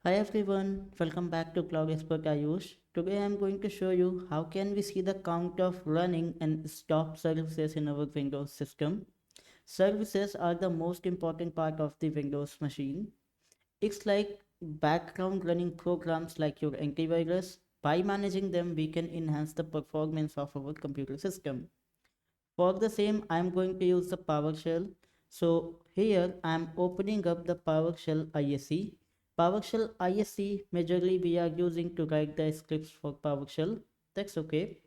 Hi everyone, welcome back to Cloud Expert Ayush. Today I am going to show you how can we see the count of running and stop services in our Windows system. Services are the most important part of the Windows machine. It's like background running programs like your antivirus. By managing them, we can enhance the performance of our computer system. For the same, I am going to use the PowerShell. So here I am opening up the PowerShell ISE. PowerShell ISE majorly we are using to write the scripts for PowerShell. That's okay.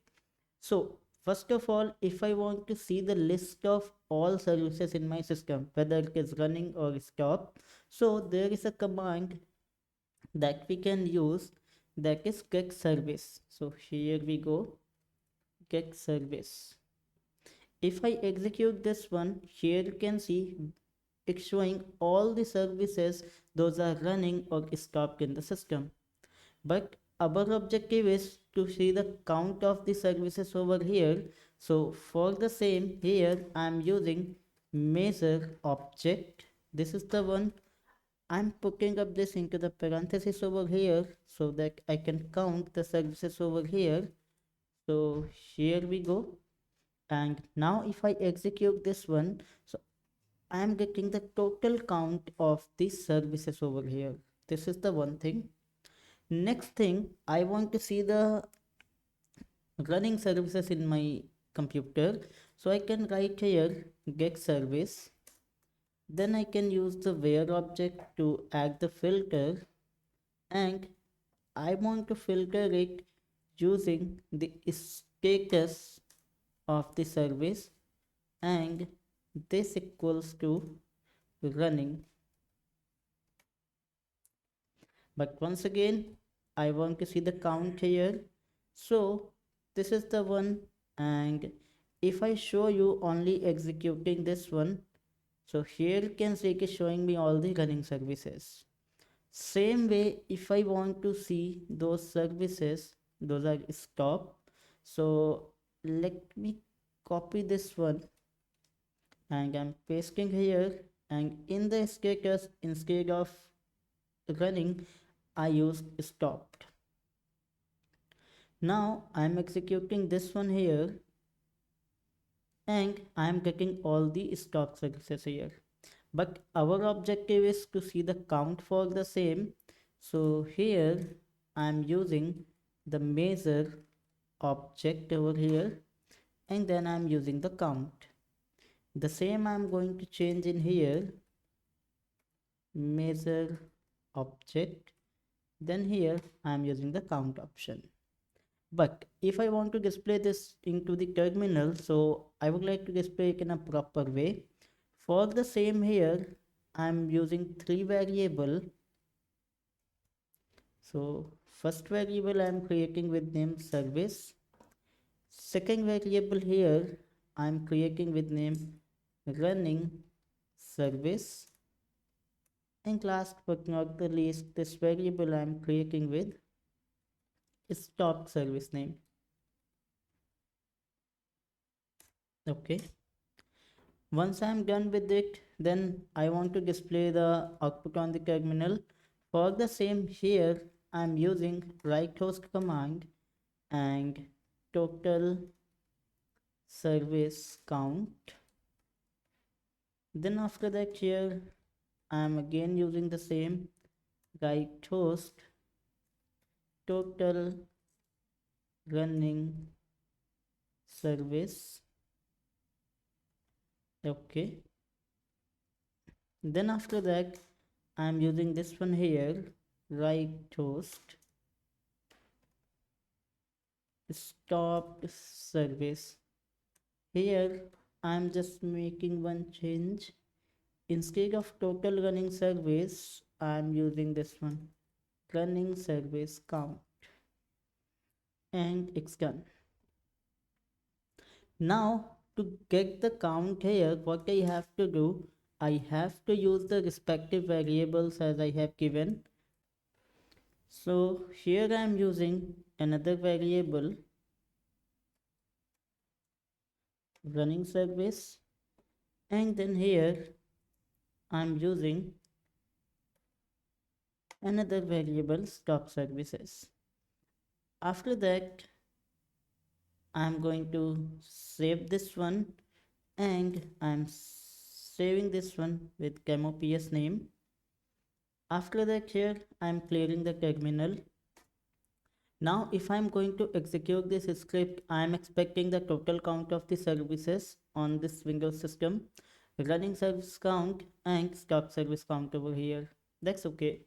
So first of all, if I want to see the list of all services in my system, whether it is running or stop, so there is a command that we can use, that is get service. So here we go, get service. If I execute this one, here you can see it's showing all the services those are running or stopped in the system. But our objective is to see the count of the services over here. So for the same, here I am using measure object. This is the one. I'm putting up this into the parenthesis over here so that I can count the services over here. So here we go. And now if I execute this one, so I am getting the total count of these services over here. This is the one thing. Next thing, I want to see the running services in my computer. So I can write here get service. Then I can use the where object to add the filter, and I want to filter it using the status of the service, and this equals to running. But once again, I want to see the count here. So this is the one, and if I show you only executing this one, so here you can see it is showing me all the running services. Same way, if I want to see those services, those are stopped. So let me copy this one and I'm pasting here, and in the status instead of running I used stopped. Now I'm executing this one here and I'm getting all the stop services here. But our objective is to see the count for the same. So here I'm using the measure object over here, and then I'm using the count. The same I'm going to change in here, measure object, then here I'm using the count option. But if I want to display this into the terminal, so I would like to display it in a proper way. For the same here, I'm using three variable. So first variable I'm creating with name service. Second variable here I'm creating with name running service. And last but not the least, this variable I'm creating with stop service name. Okay. Once I'm done with it, then I want to display the output on the terminal. For the same here, I'm using write host command and total service count. Then after that here, I'm again using the same write host total running service. Okay. Then after that, I'm using this one here, write host stop service. Here I'm just making one change. Instead of total running service, I'm using this one, running service count, and it's done. Now to get the count here, what I have to do, I have to use the respective variables as I have given. So here I am using another variable, running service, and then here I'm using another variable stop services. After that, I'm going to save this one, and I'm saving this one with CamoPS name. After that, here I'm clearing the terminal. Now if I'm going to execute this script, I'm expecting the total count of the services on this Windows system, running service count and stop service count over here. That's okay.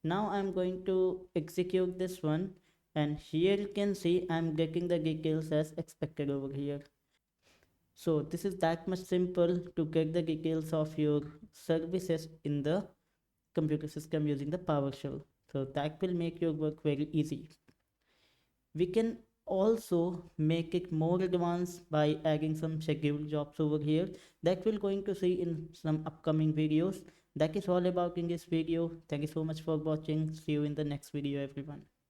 Now I'm going to execute this one, and here you can see I'm getting the details as expected over here. So this is that much simple to get the details of your services in the computer system using the PowerShell. So that will make your work very easy. We can also make it more advanced by adding some scheduled jobs over here that we're going to see in some upcoming videos. That is all about in this video. Thank you so much for watching. See you in the next video, everyone.